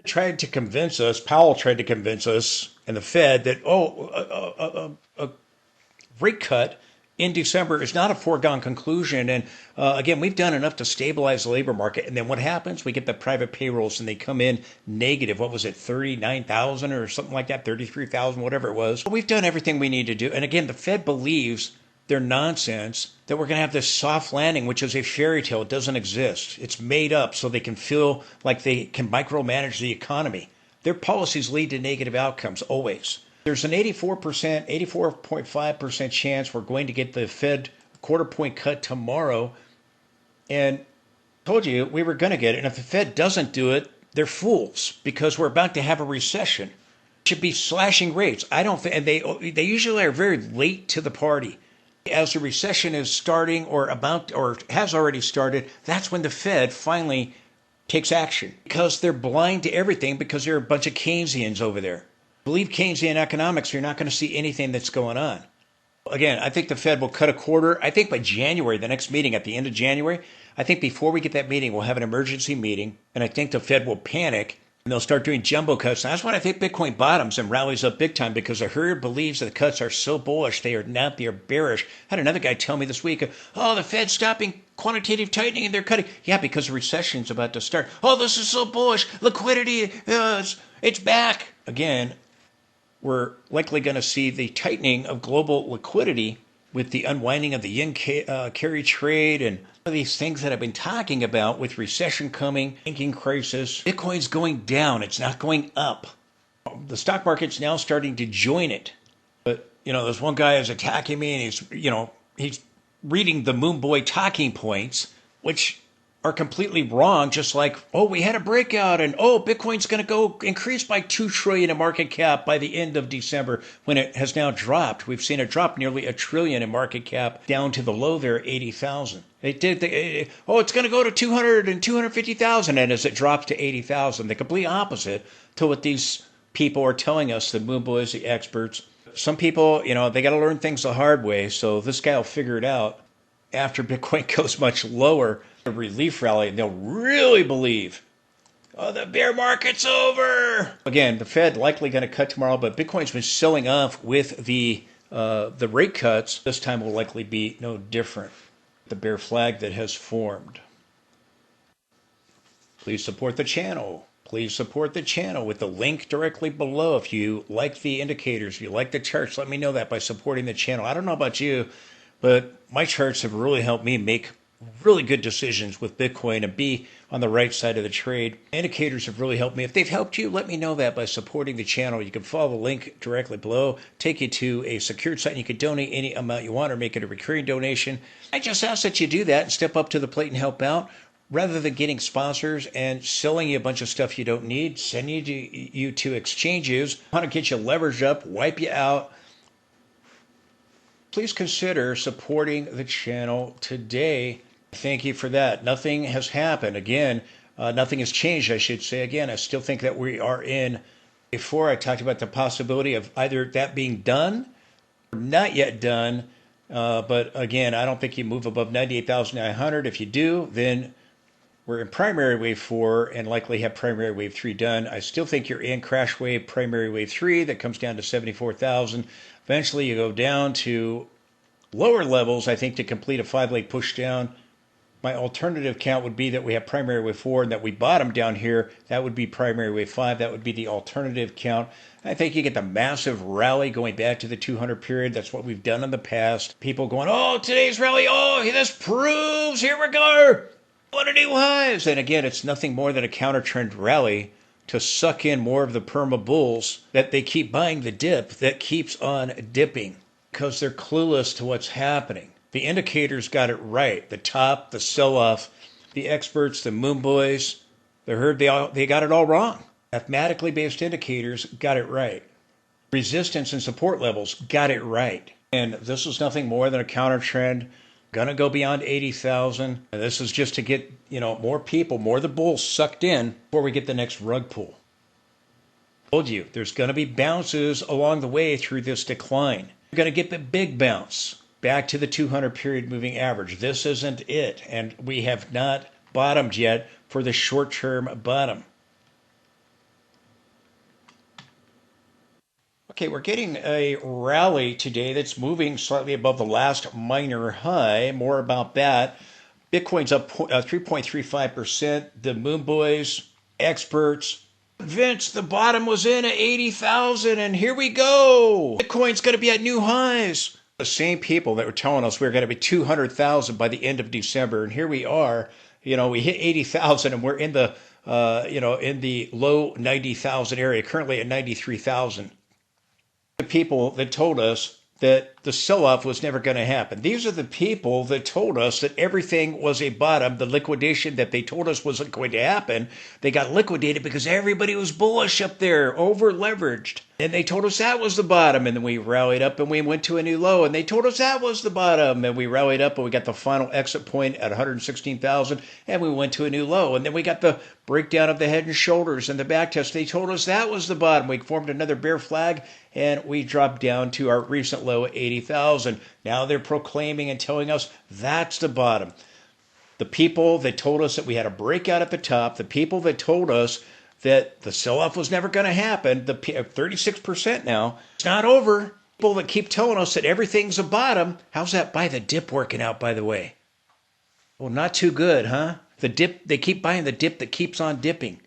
Tried to convince us, Powell tried to convince us and the Fed that, a rate cut in December is not a foregone conclusion. And again, we've done enough to stabilize the labor market. And then what happens? We get the private payrolls and they come in negative. What was it, 39,000 or something like that, 33,000, whatever it was. We've done everything we need to do. And again, the Fed believes their nonsense that we're going to have this soft landing, which is a fairy tale. It doesn't exist. It's made up so they can feel like they can micromanage the economy. Their policies lead to negative outcomes always. There's an 84.5% chance we're going to get the Fed quarter point cut tomorrow. And I told you we were going to get it. And if the Fed doesn't do it, they're fools because we're about to have a recession. Should be slashing rates. I don't think, and they usually are very late to the party. As the recession is starting or has already started, that's when the Fed finally takes action because they're blind to everything because they're a bunch of Keynesians over there. Believe Keynesian economics, you're not going to see anything that's going on. Again, I think the Fed will cut a quarter. I think by January, the next meeting at the end of January, I think before we get that meeting, we'll have an emergency meeting, and I think the Fed will panic and they'll start doing jumbo cuts. And that's when I think Bitcoin bottoms and rallies up big time because the herd believes that the cuts are so bullish. They are not. They are bearish. I had another guy tell me this week, oh, the Fed's stopping quantitative tightening and they're cutting. Yeah, because the recession's about to start. Oh, this is so bullish. Liquidity, it's back. Again, we're likely going to see the tightening of global liquidity with the unwinding of the yen carry trade and these things that I've been talking about with recession coming, banking crisis. Bitcoin's going down. It's not going up. The stock market's now starting to join it. But, there's one guy who's attacking me and he's reading the Moon Boy talking points, which are completely wrong, just like, oh, we had a breakout and, oh, Bitcoin's going to go increase by 2 trillion in market cap by the end of December when it has now dropped. We've seen it drop nearly $1 trillion in market cap down to the low there, 80,000. It's going to go to 200 and 250,000 and as it drops to 80,000, the complete opposite to what these people are telling us, the Moon Boys, the experts. Some people, they got to learn things the hard way, so this guy will figure it out after Bitcoin goes much lower. A relief rally, and they'll really believe, oh, the bear market's over. Again, the Fed likely going to cut tomorrow, but Bitcoin's been selling off with the rate cuts. This time will likely be no different. The bear flag that has formed. Please support the channel. Please support the channel with the link directly below. If you like the indicators, if you like the charts, let me know that by supporting the channel. I don't know about you, but my charts have really helped me make really good decisions with Bitcoin and be on the right side of the trade. Indicators have really helped me. If they've helped you, let me know that by supporting the channel. You can follow the link directly below, take you to a secured site, and you can donate any amount you want or make it a recurring donation. I just ask that you do that and step up to the plate and help out rather than getting sponsors and selling you a bunch of stuff you don't need, sending you to exchanges, want to get you leveraged up, wipe you out. Please consider supporting the channel today. Thank you for that. Nothing has happened. Again, nothing has changed, I should say. Again, I still think that we are in, before I talked about the possibility of either that being done or not yet done. But again, I don't think you move above 98,900. If you do, then we're in primary wave 4 and likely have primary wave 3 done. I still think you're in crash wave, primary wave 3 that comes down to 74,000. Eventually you go down to lower levels, I think, to complete a 5-leg push down. My alternative count would be that we have primary wave 4 and that we bottom down here. That would be primary wave 5. That would be the alternative count. I think you get the massive rally going back to the 200 period. That's what we've done in the past. People going, oh, today's rally, oh, this proves, here we go, what a new highs. And again, it's nothing more than a counter trend rally to suck in more of the perma bulls that they keep buying the dip that keeps on dipping because they're clueless to what's happening. The indicators got it right. The top, the sell-off, the experts, the moon boys, the herd, they got it all wrong. Mathematically based indicators got it right. Resistance and support levels got it right. And this is nothing more than a counter trend. Gonna go beyond 80,000. And this is just to get, more people, more of the bulls sucked in before we get the next rug pull. Told you, there's gonna be bounces along the way through this decline. You're gonna get the big bounce back to the 200 period moving average. This isn't it. And we have not bottomed yet for the short-term bottom. Okay, we're getting a rally today that's moving slightly above the last minor high. More about that. Bitcoin's up 3.35%. The Moon Boys, experts, Vince, the bottom was in at 80,000 and here we go. Bitcoin's going to be at new highs. The same people that were telling us we were going to be 200,000 by the end of December, and here we are. We hit 80,000 and we're in the in the low 90,000 area, currently at 93,000. The people that told us that the sell-off was never going to happen. These are the people that told us that everything was a bottom. The liquidation that they told us wasn't going to happen, they got liquidated because everybody was bullish up there, over-leveraged. And they told us that was the bottom, and then we rallied up and we went to a new low, and they told us that was the bottom, and we rallied up and we got the final exit point at 116,000, and we went to a new low, and then we got the breakdown of the head and shoulders and the back test. They told us that was the bottom. We formed another bear flag, and we dropped down to our recent low at 80,000. Now they're proclaiming and telling us that's the bottom. The people that told us that we had a breakout at the top, the people that told us that the sell-off was never going to happen, the 36% now, it's not over. People that keep telling us that everything's a bottom, how's that buy the dip working out, by the way? Well, not too good, huh? The dip, they keep buying the dip that keeps on dipping.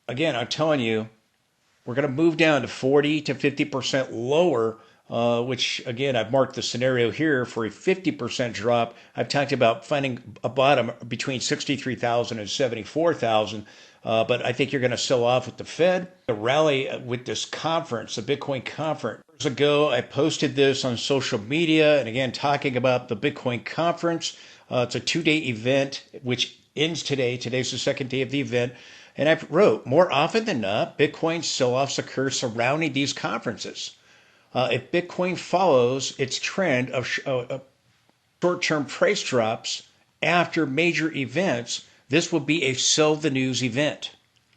Again, I'm telling you, we're going to move down to 40 to 50% lower, which, again, I've marked the scenario here for a 50% drop. I've talked about finding a bottom between 63,000 and 74,000, but I think you're going to sell off with the Fed. The rally with this conference, the Bitcoin conference. Years ago, I posted this on social media, and again, talking about the Bitcoin conference. It's a 2-day event, which ends today. Today's the second day of the event. And I wrote, more often than not, Bitcoin sell-offs occur surrounding these conferences. If Bitcoin follows its trend of short-term price drops after major events, this will be a sell the news event.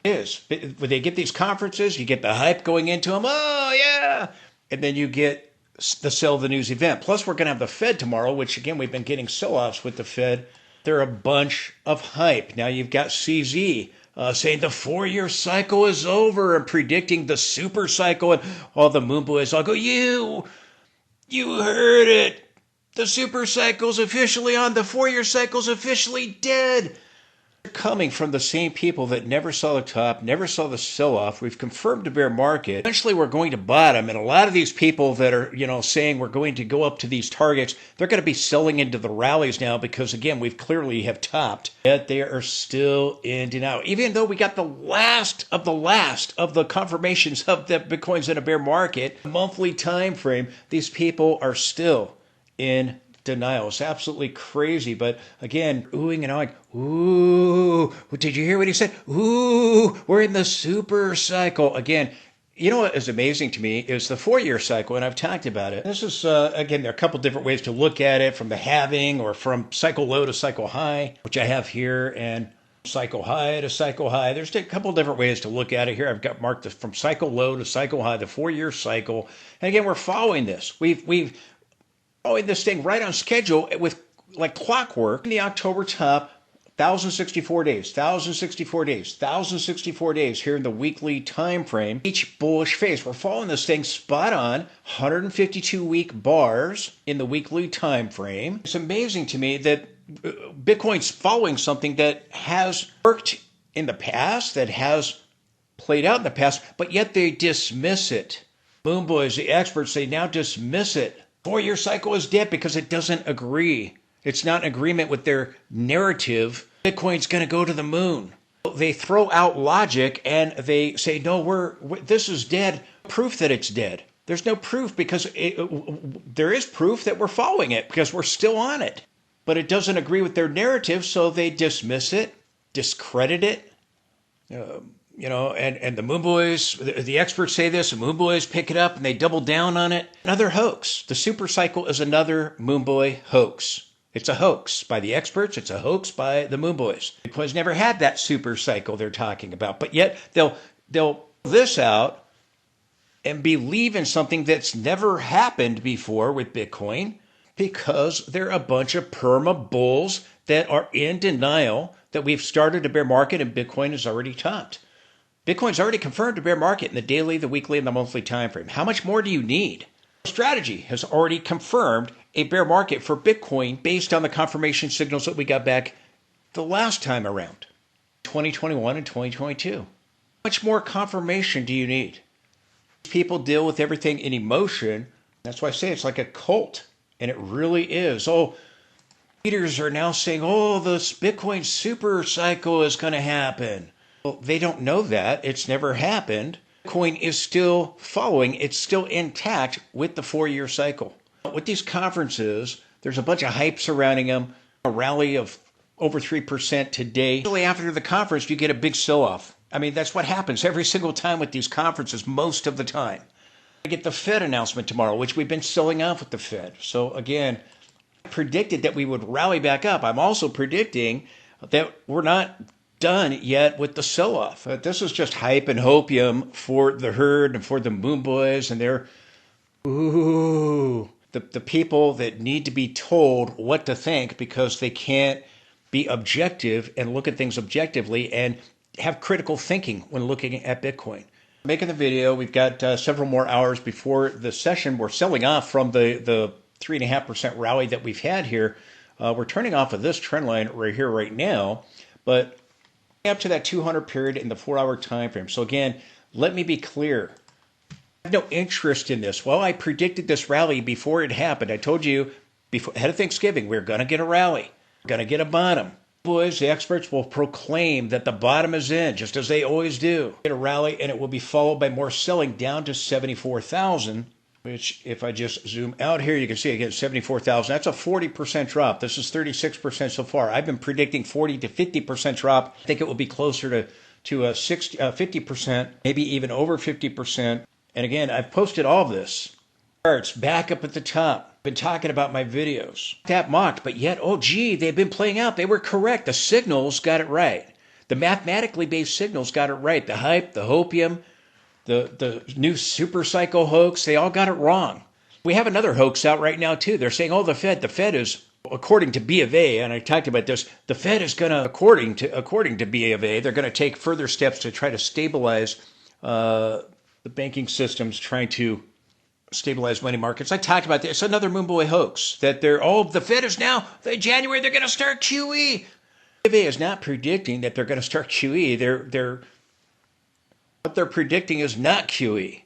It is. When they get these conferences, you get the hype going into them. Oh, yeah. And then you get the sell the news event. Plus, we're going to have the Fed tomorrow, which, again, we've been getting sell-offs with the Fed. They're a bunch of hype. Now you've got CZ saying the 4-year cycle is over and predicting the super cycle, and all the Moon Boys all go, you heard it. The super cycle's officially on. The 4-year cycle's officially dead. They're coming from the same people that never saw the top, never saw the sell-off. We've confirmed a bear market. Eventually, we're going to bottom, and a lot of these people that are, saying we're going to go up to these targets, they're going to be selling into the rallies now because, again, we've clearly have topped. Yet they are still in denial. Even though we got the last of the confirmations of that Bitcoin's in a bear market, monthly time frame, these people are still in denial. It's absolutely crazy. But again, oohing and ahhing. Ooh, did you hear what he said? Ooh, we're in the super cycle. Again, you know what is amazing to me is the 4-year cycle, and I've talked about it. This is, again, there are a couple different ways to look at it, from the halving or from cycle low to cycle high, which I have here, and cycle high to cycle high. There's a couple different ways to look at it here. I've got marked from cycle low to cycle high, the 4-year cycle. And again, we're following this. We've following this thing right on schedule with like clockwork. In the October top, 1,064 days, 1,064 days, 1,064 days here in the weekly time frame. Each bullish phase. We're following this thing spot on, 152-week bars in the weekly time frame. It's amazing to me that Bitcoin's following something that has worked in the past, that has played out in the past, but yet they dismiss it. Moon Boys, the experts, they now dismiss it. 4-year cycle is dead because it doesn't agree. It's not in agreement with their narrative. Bitcoin's going to go to the moon. They throw out logic and they say, no, this is dead. Proof that it's dead. There's no proof because there is proof that we're following it because we're still on it. But it doesn't agree with their narrative, so they dismiss it, discredit it. And the Moon Boys, the experts say this, the Moon Boys pick it up and they double down on it. Another hoax. The super cycle is another Moon Boy hoax. It's a hoax by the experts. It's a hoax by the Moon Boys. Bitcoin's never had that super cycle they're talking about, but yet they'll this out and believe in something that's never happened before with Bitcoin because they're a bunch of perma bulls that are in denial that we've started a bear market and Bitcoin is already topped. Bitcoin's already confirmed a bear market in the daily, the weekly, and the monthly time frame. How much more do you need? Strategy has already confirmed a bear market for Bitcoin based on the confirmation signals that we got back the last time around, 2021 and 2022. How much more confirmation do you need? People deal with everything in emotion. That's why I say it's like a cult, and it really is. Oh, leaders are now saying, oh, this Bitcoin super cycle is going to happen. Well, they don't know that. It's never happened. Bitcoin is still following. It's still intact with the 4-year cycle. With these conferences, there's a bunch of hype surrounding them, a rally of over 3% today. Usually after the conference, you get a big sell-off. I mean, that's what happens every single time with these conferences, most of the time. I get the Fed announcement tomorrow, which we've been selling off with the Fed. So again, I predicted that we would rally back up. I'm also predicting that we're not done yet with the sell-off. This is just hype and hopium for the herd and for the moon boys and their, the people that need to be told what to think because they can't be objective and look at things objectively and have critical thinking when looking at Bitcoin. Making the video, we've got several more hours before the session. We're selling off from the 3.5% rally that we've had here. We're turning off of this trend line right here, right now, but up to that 200 period in the 4-hour time frame. So again, let me be clear. I have no interest in this. Well, I predicted this rally before it happened. I told you ahead of Thanksgiving, we're going to get a rally. We're going to get a bottom. Boys, the experts will proclaim that the bottom is in, just as they always do. Get a rally, and it will be followed by more selling down to 74,000. Which, if I just zoom out here, you can see again 74,000. That's a 40% drop. This is 36% so far. I've been predicting 40 to 50% drop. I think it will be closer to a 50%, maybe even over 50%. And again, I've posted all of this. Charts back up at the top. Been talking about my videos. That mocked, but yet, oh gee, they've been playing out. They were correct. The signals got it right. The mathematically based signals got it right. The hype, the hopium, the new super cycle hoax, they all got it wrong. We have another hoax out right now too. They're saying, oh, the Fed is, according to B of A, and I talked about this, the Fed is going to, according to B of A, they're going to take further steps to try to stabilize the banking systems, trying to stabilize money markets. I talked about this. It's another Moonboy hoax that the Fed is now, January, they're going to start QE. B of A is not predicting that they're going to start QE. What they're predicting is not QE.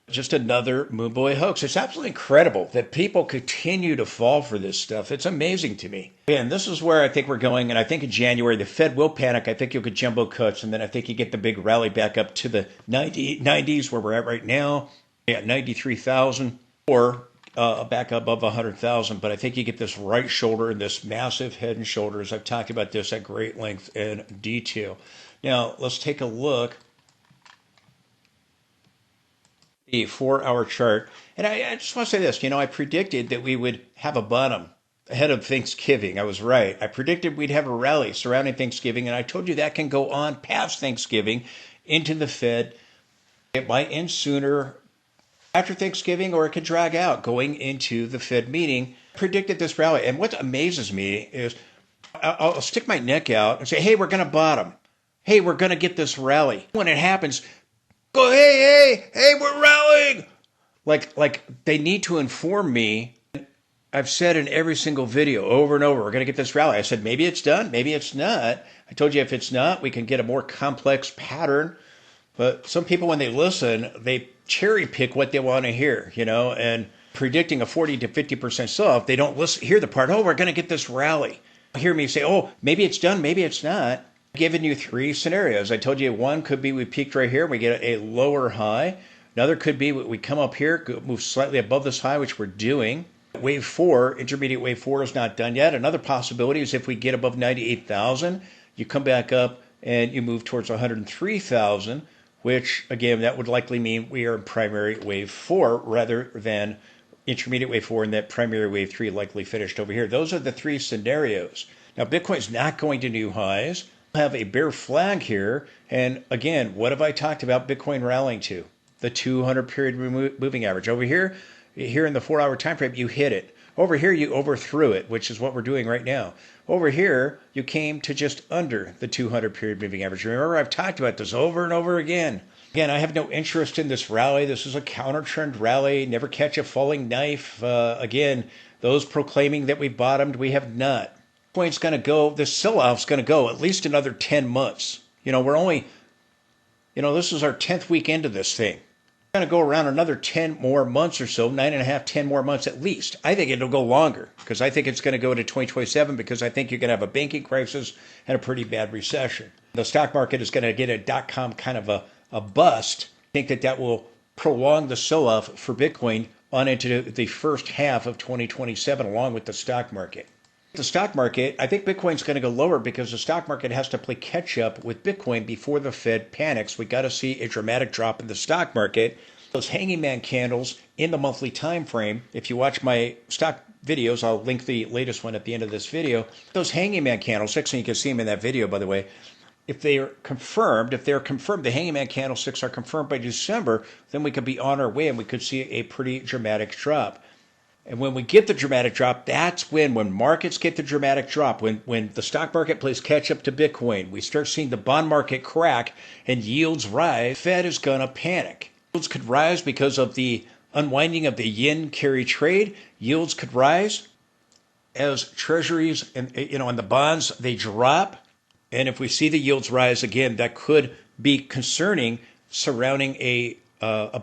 Just another Moonboy hoax. It's absolutely incredible that people continue to fall for this stuff. It's amazing to me. And this is where I think we're going. And I think in January, the Fed will panic. I think you'll get jumbo cuts. And then I think you get the big rally back up to the 90s where we're at right now. At 93,000 or back above 100,000. But I think you get this right shoulder and this massive head and shoulders. I've talked about this at great length and detail. Now, let's take a look. The 4-hour chart. And I just want to say this, I predicted that we would have a bottom ahead of Thanksgiving. I was right. I predicted we'd have a rally surrounding Thanksgiving, and I told you that can go on past Thanksgiving into the Fed. It might end sooner after Thanksgiving, or it could drag out going into the Fed meeting. I predicted this rally, and what amazes me is I'll stick my neck out and say, hey, we're going to bottom. Hey, we're going to get this rally. When it happens, go, hey, we're rallying. Like they need to inform me. I've said in every single video over and over, we're going to get this rally. I said, maybe it's done, maybe it's not. I told you if it's not, we can get a more complex pattern. But some people, when they listen, they cherry pick what they want to hear, and predicting a 40 to 50% sell-off, they don't hear the part, oh, we're going to get this rally. Hear me say, oh, maybe it's done, maybe it's not. Given you 3 scenarios. I told you one could be we peaked right here, we get a lower high. Another could be we come up here, move slightly above this high, which we're doing. Wave 4, intermediate wave 4 is not done yet. Another possibility is if we get above 98,000, you come back up and you move towards 103,000, which again, that would likely mean we are in primary wave 4 rather than intermediate wave 4, and that primary wave 3 likely finished over here. Those are the 3 scenarios. Now, Bitcoin's not going to new highs. Have a bear flag here, and again, what have I talked about Bitcoin rallying to? The 200 period moving average. Over here in the 4-hour time frame, you hit it. Over here, you overthrew it, which is what we're doing right now. Over here, you came to just under the 200 period moving average. Remember, I've talked about this over and over again. Again, I have no interest in this rally. This is a counter trend rally. Never catch a falling knife. Again, those proclaiming that we've bottomed, we have not. Bitcoin's going to go, this sell-off's going to go at least another 10 months. We're only, this is our 10th week into this thing. We're going to go around another 10 more months or so, 9.5, 10 more months at least. I think it'll go longer because I think it's going to go to 2027 because I think you're going to have a banking crisis and a pretty bad recession. The stock market is going to get a dot-com kind of a bust. I think that will prolong the sell-off for Bitcoin on into the first half of 2027 along with the stock market. The stock market, I think Bitcoin's going to go lower because the stock market has to play catch up with Bitcoin before the Fed panics. We got to see a dramatic drop in the stock market. Those hanging man candles in the monthly time frame, if you watch my stock videos, I'll link the latest one at the end of this video. Those hanging man candlesticks, and you can see them in that video, by the way, if they're confirmed, the hanging man candlesticks are confirmed by December, then we could be on our way and we could see a pretty dramatic drop. And when we get the dramatic drop, that's when markets get the dramatic drop, when the stock market plays catch up to Bitcoin, we start seeing the bond market crack and yields rise, Fed is going to panic. Yields could rise because of the unwinding of the yen carry trade. Yields could rise as treasuries and the bonds, they drop. And if we see the yields rise again, that could be concerning surrounding a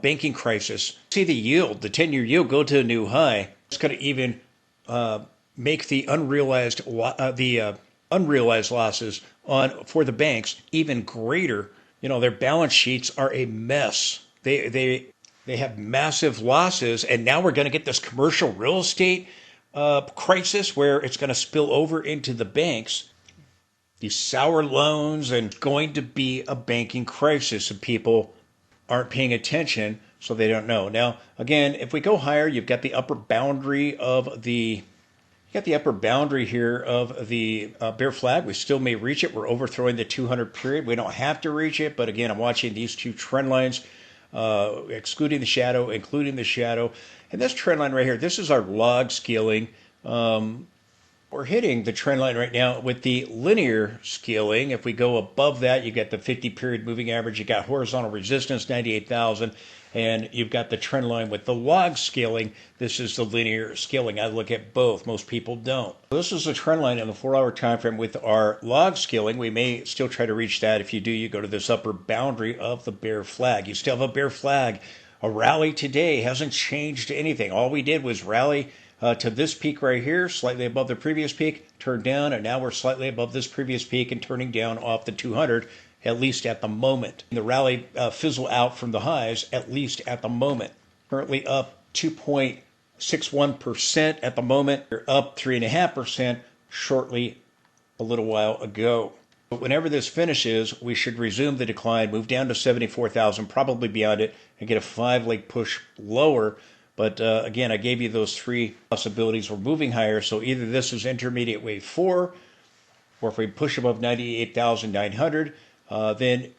banking crisis. See the yield, the 10-year yield go to a new high. It's going to even make the unrealized losses for the banks even greater. Their balance sheets are a mess. They have massive losses, and now we're going to get this commercial real estate crisis where it's going to spill over into the banks. These sour loans and going to be a banking crisis, and people aren't paying attention, so they don't know. Now, again, if we go higher, you've got the upper boundary of the here of the bear flag. We still may reach it. We're overthrowing the 200 period. We don't have to reach it, but again, I'm watching these two trend lines, excluding the shadow, including the shadow. And this trend line right here, this is our log scaling. We're hitting the trend line right now with the linear scaling. If we go above that, you got the 50 period moving average, you got horizontal resistance, 98,000, and you've got the trend line with the log scaling. This is the linear scaling. I look at both. Most people don't. This is the trend line in the 4-hour time frame with our log scaling. We may still try to reach that. If you do, you go to this upper boundary of the bear flag. You still have a bear flag. A rally today hasn't changed anything. All we did was rally to this peak right here, slightly above the previous peak, turned down, and now we're slightly above this previous peak and turning down off the 200, at least at the moment. The rally fizzle out from the highs, at least at the moment. Currently up 2.61% at the moment. We're up 3.5% shortly a little while ago. But whenever this finishes, we should resume the decline, move down to 74,000, probably beyond it, and get a 5-leg push lower. But again, I gave you those three possibilities. We're moving higher, so either this is intermediate wave 4, or if we push above 98,900, then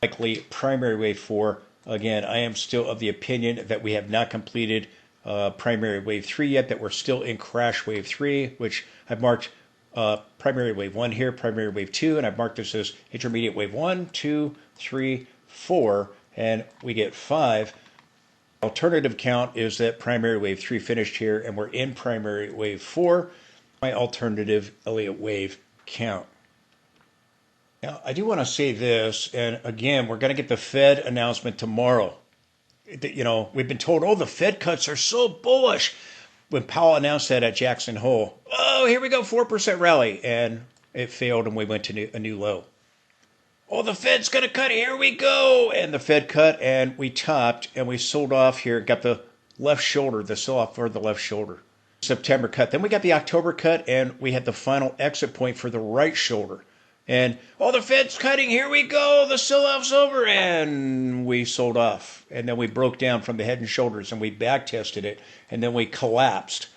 likely primary wave 4. Again, I am still of the opinion that we have not completed primary wave 3 yet, that we're still in crash wave 3, which I've marked primary wave 1 here, primary wave 2, and I've marked this as intermediate wave 1, 2, 3, 4, and we get 5. Alternative count is that primary wave 3 finished here and we're in primary wave 4. My alternative Elliott wave count. Now, I do want to say this, and again, we're going to get the Fed announcement tomorrow. We've been told, the Fed cuts are so bullish. When Powell announced that at Jackson Hole, here we go, 4% rally, and it failed and we went to a new low. The Fed's going to cut, here we go. And the Fed cut, and we topped, and we sold off here, got the left shoulder, the sell-off for the left shoulder. September cut. Then we got the October cut, and we had the final exit point for the right shoulder. And, the Fed's cutting, here we go, the sell-off's over, and we sold off. And then we broke down from the head and shoulders, and we back tested it, and then we collapsed.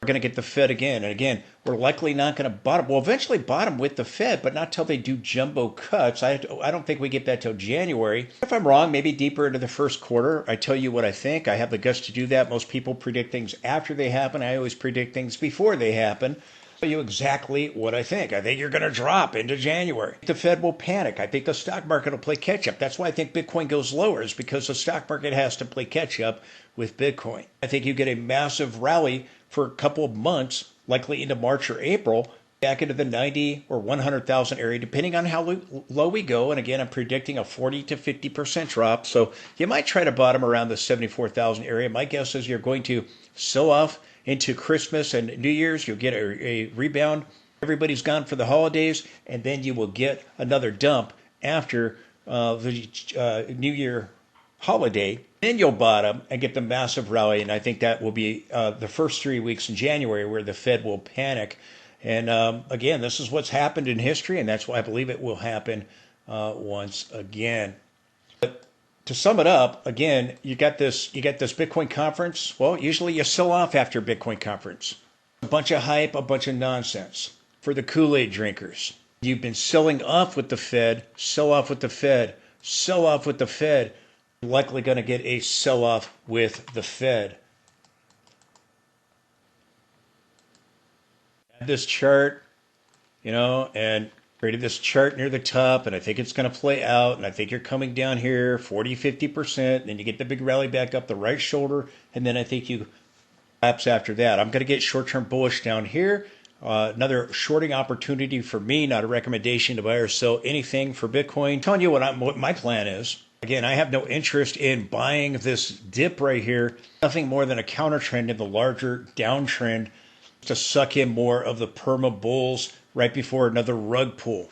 We're going to get the Fed again. And again, we're likely not going to bottom. We'll eventually bottom with the Fed, but not till they do jumbo cuts. I don't think we get that till January. If I'm wrong, maybe deeper into the first quarter, I tell you what I think. I have the guts to do that. Most people predict things after they happen. I always predict things before they happen. I'll tell you exactly what I think. I think you're going to drop into January. The Fed will panic. I think the stock market will play catch up. That's why I think Bitcoin goes lower, is because the stock market has to play catch up with Bitcoin. I think you get a massive rally for a couple of months, likely into March or April, back into the 90 or 100,000 area, depending on how low we go. And again, I'm predicting a 40 to 50% drop. So you might try to bottom around the 74,000 area. My guess is you're going to sell off into Christmas and New Year's. You'll get a rebound. Everybody's gone for the holidays, and then you will get another dump after the New Year holiday. Then you'll bottom and get the massive rally, and I think that will be the first 3 weeks in January where the Fed will panic. And again, this is what's happened in history, and that's why I believe it will happen once again. But to sum it up, again, you got this Bitcoin conference. Well, usually you sell off after Bitcoin conference. A bunch of hype, a bunch of nonsense for the Kool-Aid drinkers. You've been selling off with the Fed, sell off with the Fed, sell off with the Fed. Likely going to get a sell-off with the Fed. This chart, and created this chart near the top, and I think it's going to play out, and I think you're coming down here 40, 50%, then you get the big rally back up the right shoulder, and then I think you collapse after that. I'm going to get short-term bullish down here. Another shorting opportunity for me, not a recommendation to buy or sell anything for Bitcoin. I'm telling you what my plan is. Again, I have no interest in buying this dip right here. Nothing more than a counter trend in the larger downtrend to suck in more of the perma bulls right before another rug pull.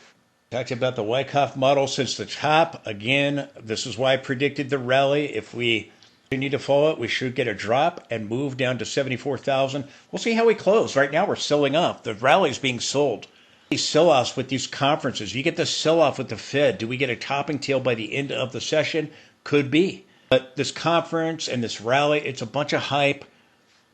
Talked about the Wyckoff model since the top. Again, this is why I predicted the rally. If we continue to follow it, we should get a drop and move down to 74,000. We'll see how we close. Right now, we're selling off. The rally is being sold. These sell-offs with these conferences, you get the sell-off with the Fed. Do we get a topping tail by the end of the session? Could be. But this conference and this rally, it's a bunch of hype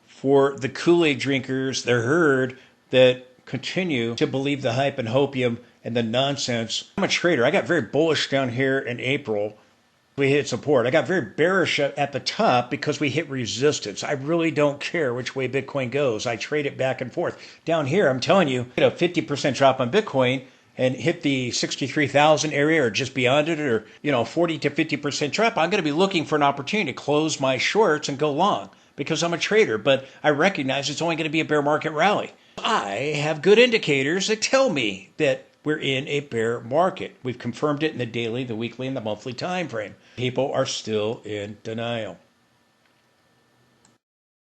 for the Kool-Aid drinkers, the herd that continue to believe the hype and hopium and the nonsense. I'm a trader. I got very bullish down here in April. We hit support. I got very bearish at the top because we hit resistance. I really don't care which way Bitcoin goes. I trade it back and forth. Down here, I'm telling you, hit a 50% drop on Bitcoin and hit the 63,000 area or just beyond it, or 40 to 50% drop. I'm going to be looking for an opportunity to close my shorts and go long because I'm a trader, but I recognize it's only going to be a bear market rally. I have good indicators that tell me that we're in a bear market. We've confirmed it in the daily, the weekly, and the monthly time frame. People are still in denial.